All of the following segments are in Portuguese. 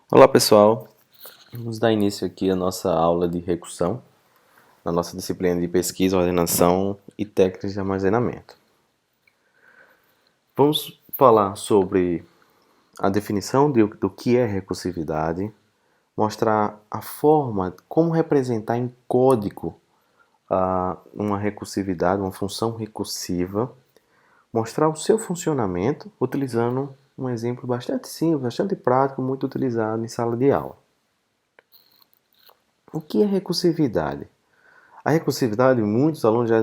Olá pessoal, vamos dar início aqui à nossa aula de recursão, na nossa disciplina de pesquisa, ordenação e técnicas de armazenamento. Vamos falar sobre a definição do que é recursividade, mostrar a forma, como representar em código uma recursividade, uma função recursiva, mostrar o seu funcionamento utilizando um exemplo bastante simples, bastante prático, muito utilizado em sala de aula. O que é recursividade? A recursividade, muitos alunos já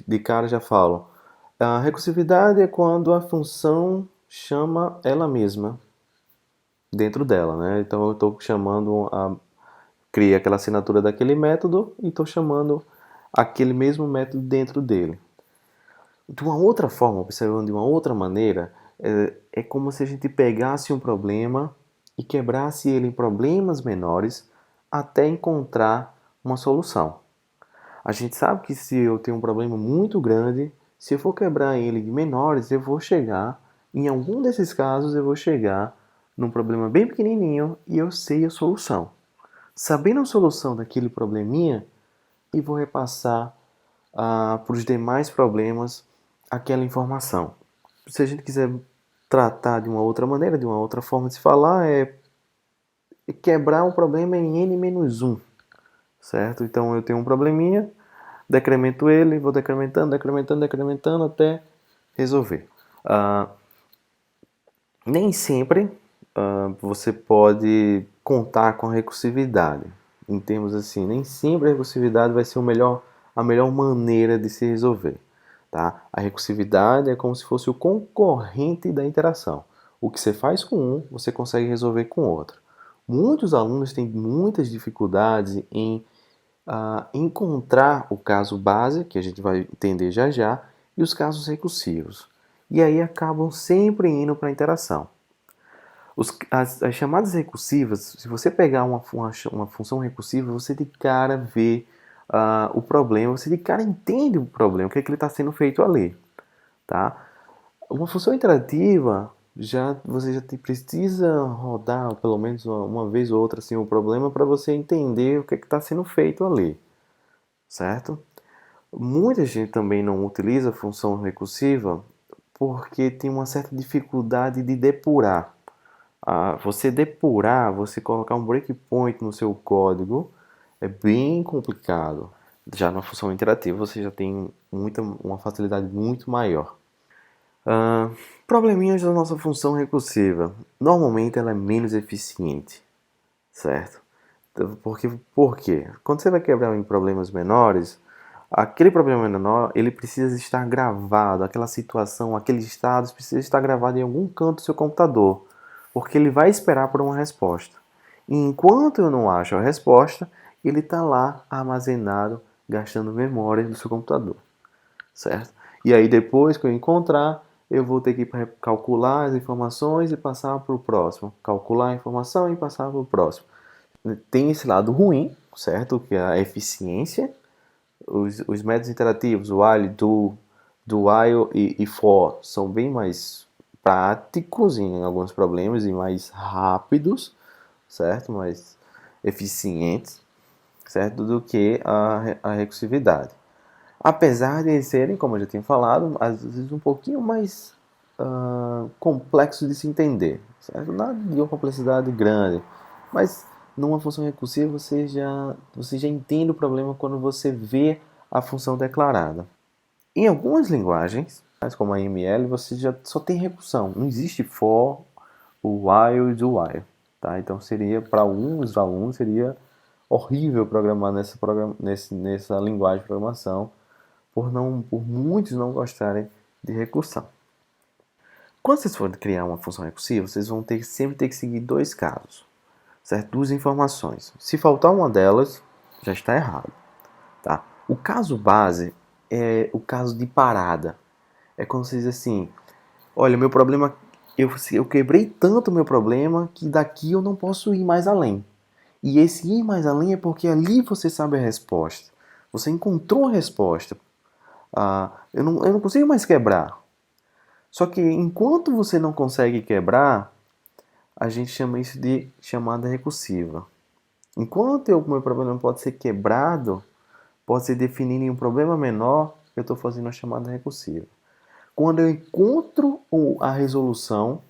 de cara já falam. A recursividade é quando a função chama ela mesma dentro dela, né? Então eu estou cria aquela assinatura daquele método e estou chamando aquele mesmo método dentro dele. De uma outra forma, observando de uma outra maneira, é como se a gente pegasse um problema e quebrasse ele em problemas menores até encontrar uma solução. A gente sabe que se eu tenho um problema muito grande, se eu for quebrar ele de menores, eu vou chegar, em algum desses casos, eu vou chegar num problema bem pequenininho e eu sei a solução. Sabendo a solução daquele probleminha, e vou repassar para os demais problemas aquela informação. Se a gente quiser tratar de uma outra maneira, de uma outra forma de se falar, é quebrar um problema em n-1, certo? Então eu tenho um probleminha, decremento ele, vou decrementando até resolver. Nem sempre você pode contar com a recursividade. Em termos assim, nem sempre a recursividade vai ser a melhor maneira de se resolver. Tá? A recursividade é como se fosse o concorrente da interação. O que você faz com um, você consegue resolver com outro. Muitos alunos têm muitas dificuldades em encontrar o caso base, que a gente vai entender já já, e os casos recursivos. E aí acabam sempre indo para a interação. As chamadas recursivas, se você pegar uma função recursiva, você de cara vê o problema, você de cara entende o problema, o que é que ele está sendo feito ali. Tá? Uma função interativa, você precisa rodar pelo menos uma vez ou outra assim, o problema para você entender o que é que está sendo feito ali. Certo? Muita gente também não utiliza a função recursiva porque tem uma certa dificuldade de depurar. Você depurar, você colocar um breakpoint no seu código é bem complicado. Já na função interativa você já tem uma facilidade muito maior. Probleminhas da nossa função recursiva. Normalmente ela é menos eficiente, certo? Por quê? Quando você vai quebrar em problemas menores, aquele problema menor, ele precisa estar gravado, aquela situação, aqueles estados precisa estar gravado em algum canto do seu computador, porque ele vai esperar por uma resposta. E enquanto eu não acho a resposta, ele está lá armazenado, gastando memória do seu computador, certo? E aí depois que eu encontrar, eu vou ter que calcular as informações e passar para o próximo. Calcular a informação e passar para o próximo. Tem esse lado ruim, certo? Que é a eficiência. Os métodos interativos, o while, do while e for, são bem mais práticos em alguns problemas e mais rápidos, certo? Mais eficientes, certo? Do que a recursividade. Apesar de serem, como eu já tinha falado, às vezes um pouquinho mais complexos de se entender, certo? Nada de uma complexidade grande, mas numa função recursiva você já entende o problema quando você vê a função declarada. Em algumas linguagens, como a ML, você já só tem recursão, não existe for, o while e o while. Tá? Então seria, para alguns alunos, seria horrível programar nessa linguagem de programação, por muitos não gostarem de recursão. Quando vocês forem criar uma função recursiva, vocês vão sempre ter que seguir dois casos, certo? Duas informações. Se faltar uma delas, já está errado. Tá? O caso base é o caso de parada. É quando você diz assim, olha, meu problema, eu quebrei tanto o meu problema que daqui eu não posso ir mais além. E esse ir mais além é porque ali você sabe a resposta. Você encontrou a resposta. Eu não consigo mais quebrar. Só que enquanto você não consegue quebrar, a gente chama isso de chamada recursiva. Enquanto o meu problema pode ser quebrado, pode ser definido em um problema menor, eu estou fazendo a chamada recursiva. Quando eu encontro a resolução,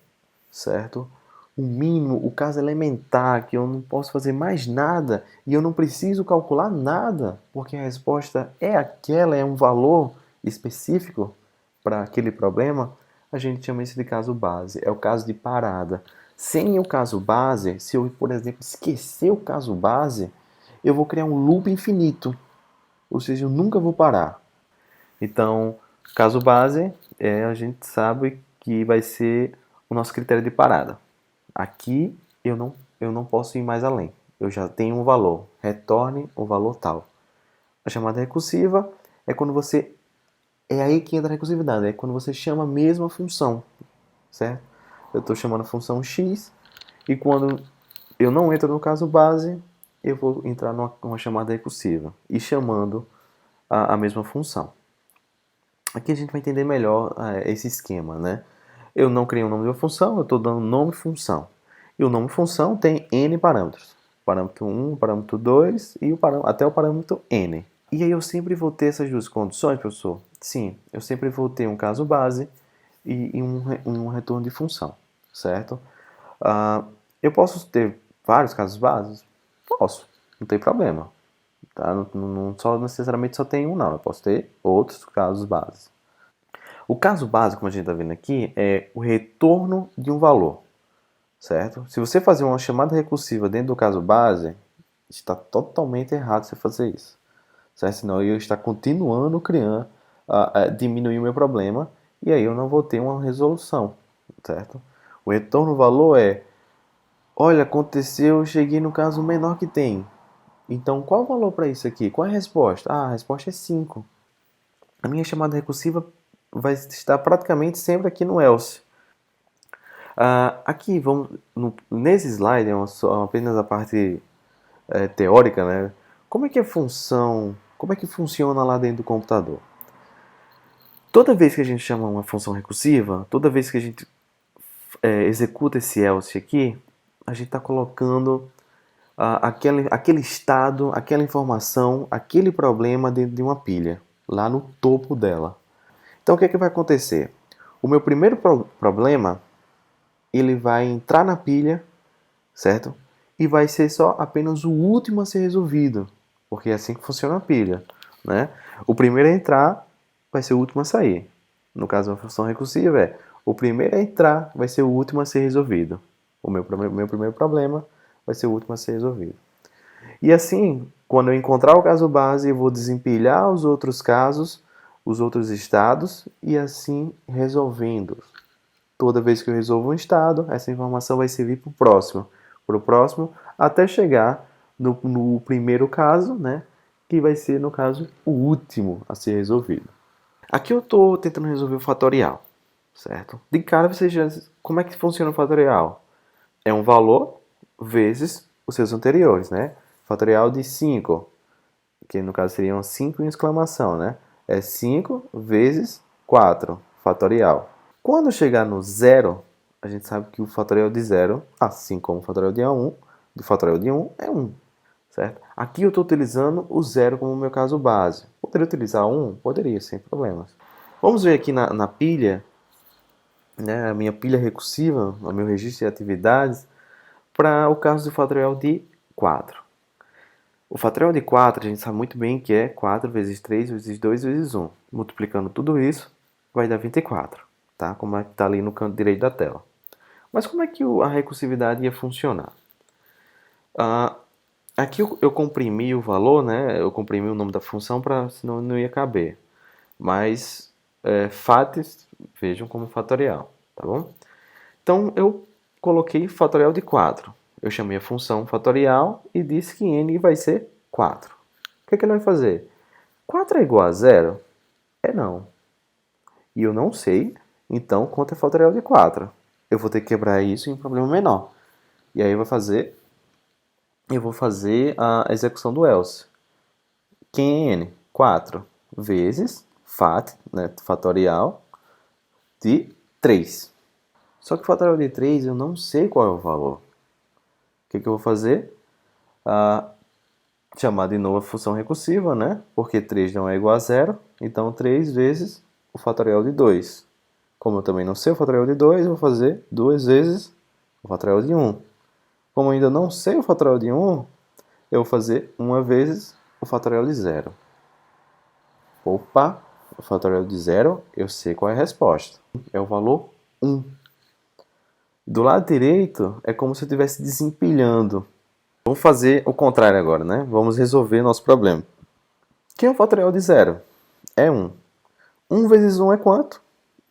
certo? O mínimo, o caso elementar, que eu não posso fazer mais nada e eu não preciso calcular nada, porque a resposta é aquela, é um valor específico para aquele problema, a gente chama isso de caso base. É o caso de parada. Sem o caso base, se eu, por exemplo, esquecer o caso base, eu vou criar um loop infinito. Ou seja, eu nunca vou parar. Então, caso base, a gente sabe que vai ser o nosso critério de parada. Aqui eu não posso ir mais além. Eu já tenho um valor. Retorne o valor tal. A chamada recursiva é quando você. É aí que entra a recursividade. É quando você chama a mesma função. Certo? Eu estou chamando a função x e quando eu não entro no caso base, eu vou entrar numa chamada recursiva e chamando a mesma função. Aqui a gente vai entender melhor esse esquema, né? Eu não criei um nome de uma função, eu estou dando nome função. E o nome função tem n parâmetros. Parâmetro 1, parâmetro 2 e até o parâmetro n. E aí eu sempre vou ter essas duas condições, professor? Sim, eu sempre vou ter um caso base e um retorno de função, certo? Eu posso ter vários casos bases? Posso, não tem problema. Tá? Não só necessariamente só tem um, não. Eu posso ter outros casos bases. O caso básico, como a gente está vendo aqui, é o retorno de um valor, certo? Se você fazer uma chamada recursiva dentro do caso base, está totalmente errado você fazer isso, certo? Senão eu estou continuando criando, diminuir o meu problema e aí eu não vou ter uma resolução, certo? O retorno do valor é, olha, aconteceu, eu cheguei no caso menor que tem. Então, qual o valor para isso aqui? Qual é a resposta? Ah, a resposta é 5. A minha chamada recursiva vai estar praticamente sempre aqui no else. Aqui, nesse slide, apenas a parte teórica, né? Como é que é função, como é que funciona lá dentro do computador? Toda vez que a gente chama uma função recursiva, toda vez que a gente executa esse else aqui, a gente está colocando aquele estado, aquela informação, aquele problema dentro de uma pilha, lá no topo dela. Então o que é que vai acontecer? O meu primeiro problema, ele vai entrar na pilha, certo? E vai ser só apenas o último a ser resolvido, porque é assim que funciona a pilha, né? O primeiro a entrar vai ser o último a sair. No caso, uma função recursiva é o primeiro a entrar vai ser o último a ser resolvido. O meu primeiro problema vai ser o último a ser resolvido. E assim, quando eu encontrar o caso base, eu vou desempilhar os outros casos, os outros estados e assim resolvendo. Toda vez que eu resolvo um estado, essa informação vai servir para o próximo, até chegar no primeiro caso, né, que vai ser, no caso, o último a ser resolvido. Aqui eu estou tentando resolver o fatorial, certo? De cara, você já... Como é que funciona o fatorial? É um valor vezes os seus anteriores, né? Fatorial de 5, que no caso seriam 5 em exclamação, né? É 5 vezes 4, fatorial. Quando chegar no zero, a gente sabe que o fatorial de zero, assim como o fatorial de 1, do fatorial de 1 é 1, certo? Aqui eu estou utilizando o zero como meu caso base. Poderia utilizar 1? Poderia, sem problemas. Vamos ver aqui na pilha, né, a minha pilha recursiva, o meu registro de atividades, para o caso do fatorial de 4. O fatorial de 4, a gente sabe muito bem que é 4 vezes 3 vezes 2 vezes 1. Multiplicando tudo isso, vai dar 24, tá? Como é que está ali no canto direito da tela. Mas como é que a recursividade ia funcionar? Aqui eu comprimi o valor, né? Eu comprimi o nome da função, senão não ia caber. Mas fatos, vejam como fatorial, tá bom? Então eu coloquei fatorial de 4. Eu chamei a função fatorial e disse que n vai ser 4. O que é que ele vai fazer? 4 é igual a zero? É não. E eu não sei, então quanto é fatorial de 4. Eu vou ter que quebrar isso em um problema menor. E aí eu vou fazer a execução do else. Quem é n? 4 vezes fat, né, fatorial, de 3. Só que o fatorial de 3 eu não sei qual é o valor. O que eu vou fazer? Chamar de novo a função recursiva, né? Porque 3 não é igual a zero, então 3 vezes o fatorial de 2. Como eu também não sei o fatorial de 2, eu vou fazer 2 vezes o fatorial de 1. Como eu ainda não sei o fatorial de 1, eu vou fazer 1 vezes o fatorial de 0. Opa, o fatorial de 0, eu sei qual é a resposta. É o valor 1. Do lado direito, é como se eu estivesse desempilhando. Vamos fazer o contrário agora, né? Vamos resolver nosso problema. Quem é o fatorial de 0? É 1. 1 vezes 1 é quanto?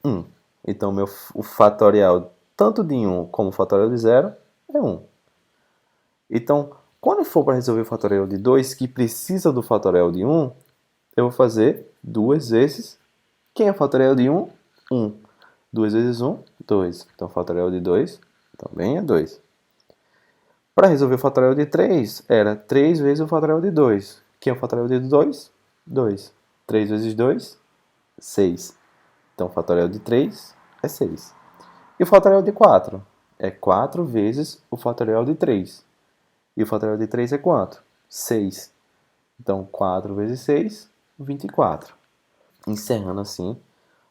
1. Então, o fatorial tanto de 1 como o fatorial de 0 é 1. Então, quando for para resolver o fatorial de 2, que precisa do fatorial de 1, eu vou fazer 2 vezes. Quem é o fatorial de 1? 1. 2 vezes 1, 2. Então, o fatorial de 2 também é 2. Para resolver o fatorial de 3, era 3 vezes o fatorial de 2. Quem é o fatorial de 2? 2. 3 vezes 2, 6. Então, o fatorial de 3 é 6. E o fatorial de 4? É 4 vezes o fatorial de 3. E o fatorial de 3 é quanto? 6. Então, 4 vezes 6, 24. Encerrando assim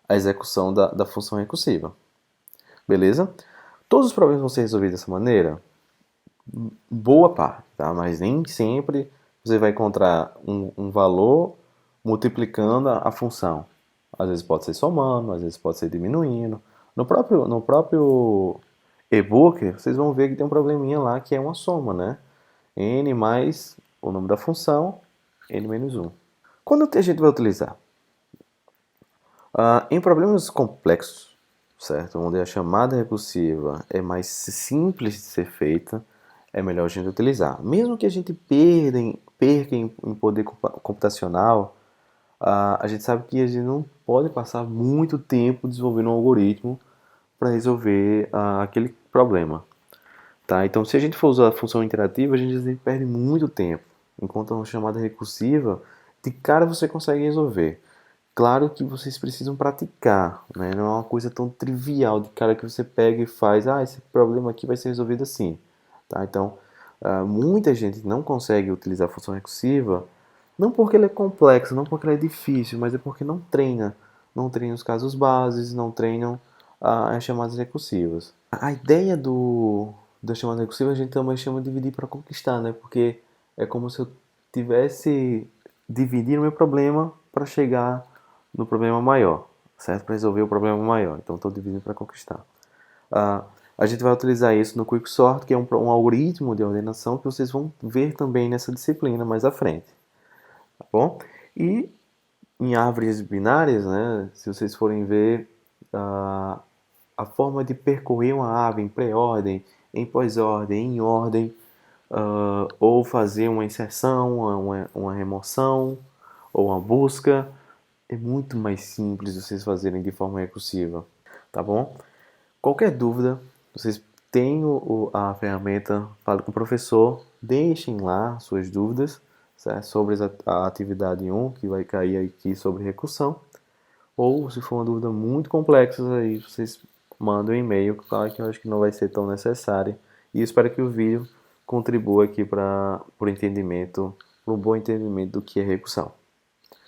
a execução da função recursiva. Beleza? Todos os problemas vão ser resolvidos dessa maneira? Boa parte, tá? Mas nem sempre você vai encontrar um valor multiplicando a função. Às vezes pode ser somando, às vezes pode ser diminuindo. No próprio e-book, vocês vão ver que tem um probleminha lá que é uma soma, né? N mais o nome da função, N menos 1. Quando a gente vai utilizar? Em problemas complexos, certo? Onde a chamada recursiva é mais simples de ser feita, é melhor a gente utilizar. Mesmo que a gente perca em poder computacional, a gente sabe que a gente não pode passar muito tempo desenvolvendo um algoritmo para resolver aquele problema. Tá? Então, se a gente for usar a função interativa, a gente perde muito tempo. Enquanto uma chamada recursiva, de cara você consegue resolver. Claro que vocês precisam praticar, né? Não é uma coisa tão trivial de cara que você pega e faz, esse problema aqui vai ser resolvido assim. Tá? Então, muita gente não consegue utilizar a função recursiva, não porque ela é complexa, não porque ela é difícil, mas é porque não treina. Não treina os casos bases, não treinam as chamadas recursivas. A ideia da chamada recursiva a gente também chama de dividir para conquistar, né? Porque é como se eu tivesse dividindo o meu problema para chegar no problema maior, certo? Para resolver o problema maior. Então, estou dividindo para conquistar. A gente vai utilizar isso no Quicksort, que é um algoritmo de ordenação que vocês vão ver também nessa disciplina mais à frente. Tá bom? E em árvores binárias, né, se vocês forem ver a forma de percorrer uma árvore em pré-ordem, em pós-ordem, em ordem, ou fazer uma inserção, uma remoção, ou uma busca, é muito mais simples vocês fazerem de forma recursiva, tá bom? Qualquer dúvida, vocês têm a ferramenta Fale com o Professor, deixem lá suas dúvidas, certo? Sobre a atividade 1, que vai cair aqui sobre recursão, ou se for uma dúvida muito complexa, aí vocês mandam um e-mail, claro que eu acho que não vai ser tão necessário, e espero que o vídeo contribua aqui para o entendimento, para um bom entendimento do que é recursão.